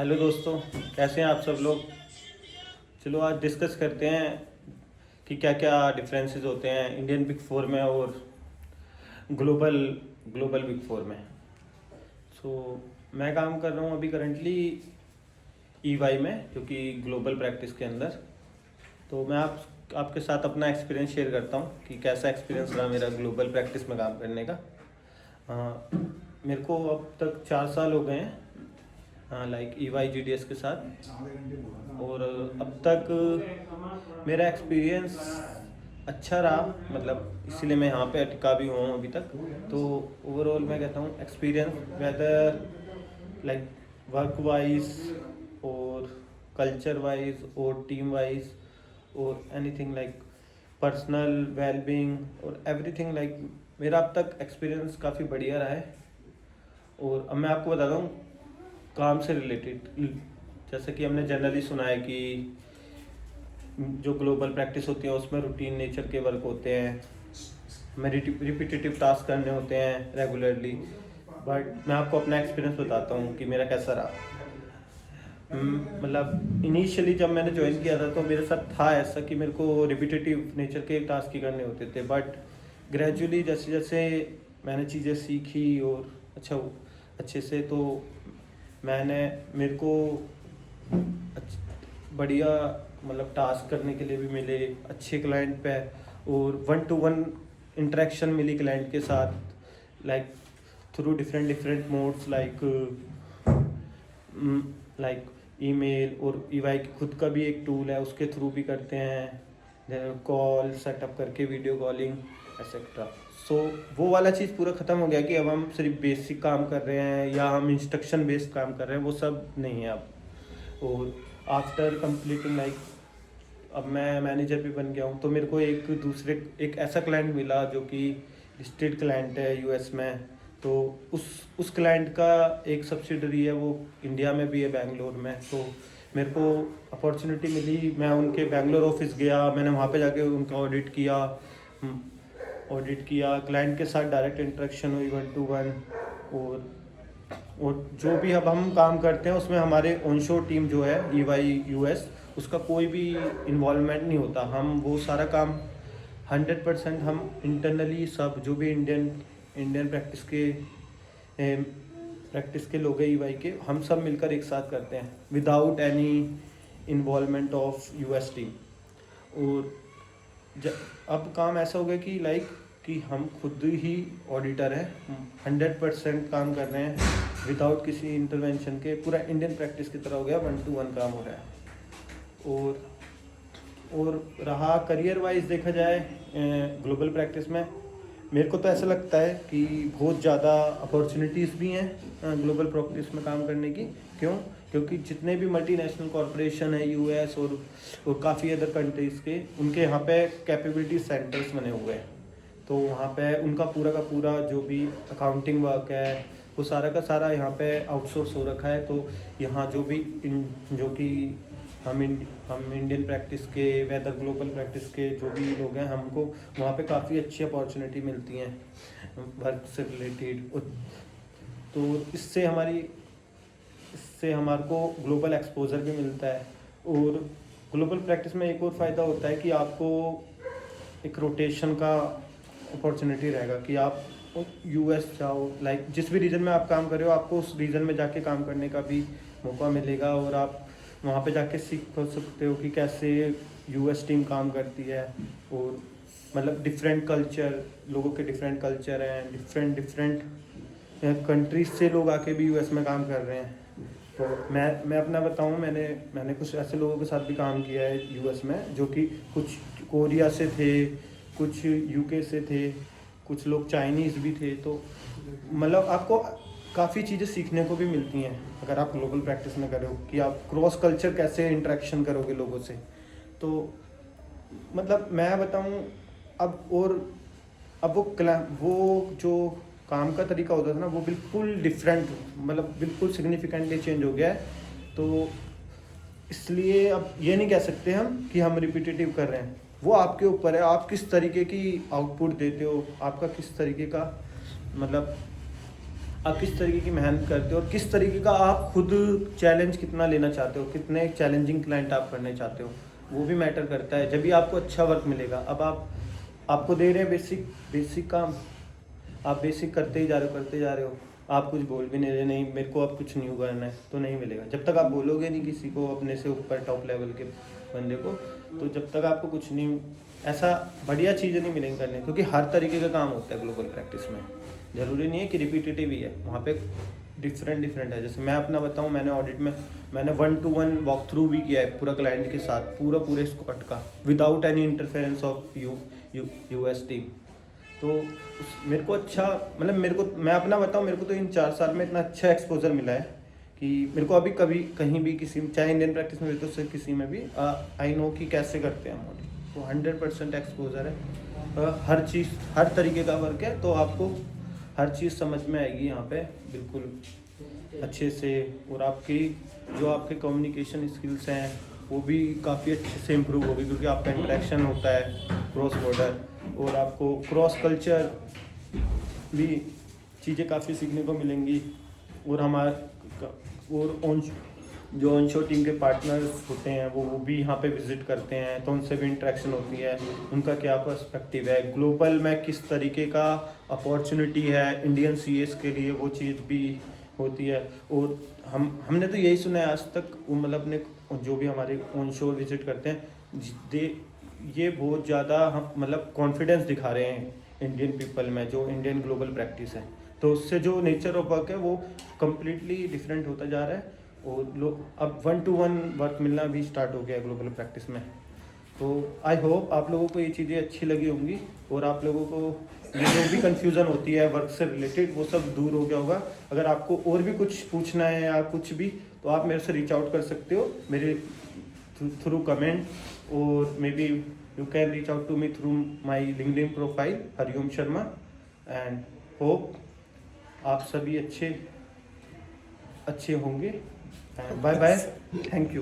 Hello दोस्तों, कैसे हैं आप सब लोग। चलो आज डिस्कस करते हैं कि क्या क्या डिफरेंसेस होते हैं इंडियन बिग फोर में और ग्लोबल ग्लोबल बिग फोर में। सो मैं काम कर रहा हूँ अभी करंटली ईवाई में, जो कि ग्लोबल प्रैक्टिस के अंदर। तो मैं आपके साथ अपना एक्सपीरियंस शेयर करता हूँ कि कैसा एक्सपीरियंस रहा मेरा ग्लोबल प्रैक्टिस में काम करने का। मेरे को अब तक 4 साल हो गए हैं लाइक EY GDS के साथ। और अब तक मेरा एक्सपीरियंस अच्छा रहा, मतलब इसीलिए मैं यहाँ पे टिका भी हुआ हूँ अभी तक। तो ओवरऑल मैं कहता हूँ experience whether like work wise और कल्चर वाइज और टीम वाइज और एनीथिंग लाइक पर्सनल वेलबींग और एवरीथिंग लाइक मेरा अब तक एक्सपीरियंस काफ़ी बढ़िया रहा है। और अब मैं आपको बताता हूँ काम से रिलेटेड। जैसे कि हमने जनरली सुना है कि जो ग्लोबल प्रैक्टिस होती है उसमें रूटीन नेचर के वर्क होते हैं, हमें रिपीटेटिव टास्क करने होते हैं रेगुलरली। बट मैं आपको अपना एक्सपीरियंस बताता हूँ कि मेरा कैसा रहा। मतलब इनिशियली जब मैंने ज्वाइन किया था तो मेरे साथ था ऐसा कि मेरे को रिपीटेटिव नेचर के टास्क ही करने होते थे। बट ग्रेजुअली जैसे जैसे मैंने चीज़ें सीखी और अच्छे से, तो मेरे को बढ़िया मतलब टास्क करने के लिए भी मिले अच्छे क्लाइंट पे, और 1-to-1 इंटरेक्शन मिली क्लाइंट के साथ like through different different modes like email. और ईवाई की खुद का भी एक टूल है, उसके थ्रू भी करते हैं कॉल सेटअप करके, वीडियो कॉलिंग एक्सेट्रा। सो वो वाला चीज़ पूरा ख़त्म हो गया कि अब हम सिर्फ बेसिक काम कर रहे हैं या हम इंस्ट्रक्शन बेस्ड काम कर रहे हैं, वो सब नहीं है अब। और आफ्टर कंप्लीटिंग लाइक अब मैं मैनेजर भी बन गया हूँ, तो मेरे को एक ऐसा क्लाइंट मिला जो कि लिस्टेड क्लाइंट है यूएस में। तो उस क्लाइंट का एक सब्सिडरी है, वो इंडिया में भी है, बेंगलोर में। तो मेरे को अपॉर्चुनिटी मिली, मैं उनके बेंगलोर ऑफिस गया, मैंने वहाँ पे जाके उनका ऑडिट किया क्लाइंट के साथ, डायरेक्ट इंटरेक्शन हुई 1-to-1। और जो भी अब हम काम करते हैं उसमें हमारे ऑनशोर टीम जो है EY US, उसका कोई भी इन्वॉल्वमेंट नहीं होता। हम वो सारा काम 100% हम इंटरनली सब जो भी इंडियन प्रैक्टिस के लोग हैं EY के, हम सब मिलकर एक साथ करते हैं without any involvement of US team. और अब काम ऐसा हो गया कि लाइक कि हम खुद ही ऑडिटर हैं, 100% काम कर रहे हैं विदाउट किसी इंटरवेंशन के, पूरा इंडियन प्रैक्टिस की तरह हो गया, 1-to-1 काम हो रहा है। और रहा करियर वाइज देखा जाए ग्लोबल प्रैक्टिस में, मेरे को तो ऐसा लगता है कि बहुत ज़्यादा अपॉर्चुनिटीज़ भी हैं ग्लोबल प्रैक्टिस में काम करने की। क्योंकि जितने भी मल्टीनेशनल कॉरपोरेशन है US और काफ़ी अदर कंट्रीज़ के, उनके यहाँ पे कैपेबिलिटी सेंटर्स बने हुए हैं। तो वहाँ पे उनका पूरा का पूरा जो भी अकाउंटिंग वर्क है वो सारा का सारा यहाँ पे आउटसोर्स हो रखा है। तो यहाँ जो कि हम इंडियन प्रैक्टिस के वेदर ग्लोबल प्रैक्टिस के जो भी लोग हैं, हमको वहाँ पे काफ़ी अच्छी अपॉर्चुनिटी मिलती हैं वर्क से रिलेटेड। तो इससे हमारे को ग्लोबल एक्सपोजर भी मिलता है। और ग्लोबल प्रैक्टिस में एक और फ़ायदा होता है कि आपको एक रोटेशन का अपॉर्चुनिटी रहेगा कि आप US जाओ, लाइक जिस भी रीजन में आप काम कर रहे हो आपको उस रीजन में जाके काम करने का भी मौका मिलेगा। और आप वहाँ पे जाके सीख सकते हो कि कैसे US टीम काम करती है। और मतलब डिफरेंट कल्चर, लोगों के डिफरेंट कल्चर हैं, डिफरेंट कंट्रीज से लोग आके भी US में काम कर रहे हैं। तो मैं अपना बताऊँ, मैंने कुछ ऐसे लोगों के साथ भी काम किया है US में, जो कि कुछ कोरिया से थे, कुछ UK से थे, कुछ लोग चाइनीज़ भी थे। तो मतलब आपको काफ़ी चीज़ें सीखने को भी मिलती हैं अगर आप ग्लोबल प्रैक्टिस में करो, कि आप क्रॉस कल्चर कैसे इंटरेक्शन करोगे लोगों से। तो मतलब मैं बताऊँ अब वो जो काम का तरीका होता था ना, वो बिल्कुल डिफरेंट, मतलब बिल्कुल सिग्निफिकेंटली चेंज हो गया है। तो इसलिए अब ये नहीं कह सकते हम कि हम रिपीटेटिव कर रहे हैं, वो आपके ऊपर है, आप किस तरीके की आउटपुट देते हो, आपका किस तरीके का मतलब आप किस तरीके की मेहनत करते हो और किस तरीके का आप खुद चैलेंज कितना लेना चाहते हो, कितने चैलेंजिंग क्लाइंट आप करने चाहते हो, वो भी मैटर करता है। जब भी आपको अच्छा वर्क मिलेगा, अब आपको दे रहे हैं बेसिक काम, आप बेसिक करते ही जा रहे हो, आप कुछ बोल भी नहीं रहे, नहीं मेरे को अब कुछ न्यू करना है, तो नहीं मिलेगा। जब तक आप बोलोगे नहीं किसी को, अपने से ऊपर टॉप लेवल के बंदे को, तो जब तक आपको कुछ नहीं, ऐसा बढ़िया चीज़ें नहीं मिलेंगी करने, क्योंकि हर तरीके का काम होता है ग्लोबल प्रैक्टिस में। ज़रूरी नहीं है कि रिपीटेटिव ही है, वहाँ पे डिफरेंट है। जैसे मैं अपना बताऊँ, मैंने ऑडिट में मैंने 1-to-1 वॉक थ्रू भी किया है पूरा क्लाइंट के साथ, पूरे स्क्वाड का, without any interference of US team. तो मेरे को अच्छा, मतलब मैं अपना बताऊँ, मेरे को तो इन 4 साल में इतना अच्छा एक्सपोजर मिला है कि मेरे को अभी कभी कहीं भी किसी, चाहे इंडियन प्रैक्टिस में भी तो सिर्फ किसी में भी, आई नो कि कैसे करते हैं हम ऑडिट। तो 100% एक्सपोजर है, हर चीज़, हर तरीके का वर्क है, तो आपको हर चीज़ समझ में आएगी यहाँ पे बिल्कुल अच्छे से। और जो आपके कम्युनिकेशन स्किल्स हैं वो भी काफ़ी अच्छे से इम्प्रूव होगी, क्योंकि आपका इंटरेक्शन होता है क्रॉस बॉर्डर, और आपको क्रॉस कल्चर भी चीज़ें काफ़ी सीखने को मिलेंगी। और जो ऑनशोर टीम के पार्टनर्स होते हैं वो भी यहाँ पे विजिट करते हैं, तो उनसे भी इंटरेक्शन होती है, उनका क्या पर्सपेक्टिव है ग्लोबल में, किस तरीके का अपॉर्चुनिटी है इंडियन सीएस के लिए, वो चीज़ भी होती है। और हमने तो यही सुना है आज तक, मतलब अपने जो भी हमारे ऑनशोर विजिट करते हैं, ये बहुत ज़्यादा हम मतलब कॉन्फिडेंस दिखा रहे हैं इंडियन पीपल में, जो इंडियन ग्लोबल प्रैक्टिस है, तो उससे जो नेचर ऑफ वर्क है वो कम्प्लीटली डिफरेंट होता जा रहा है। और लोग अब 1-to-1 वर्क मिलना भी स्टार्ट हो गया है ग्लोबल प्रैक्टिस में। तो आई होप आप लोगों को ये चीज़ें अच्छी लगी होंगी, और आप लोगों को ये जो भी कन्फ्यूज़न होती है वर्क से रिलेटेड, वो सब दूर हो गया होगा। अगर आपको और भी कुछ पूछना है या कुछ भी, तो आप मेरे से रीच आउट कर सकते हो मेरे थ्रू कमेंट, और maybe you can reach out to me through my LinkedIn profile Hariom Sharma. And hope आप सभी अच्छे होंगे। Bye bye, thank you.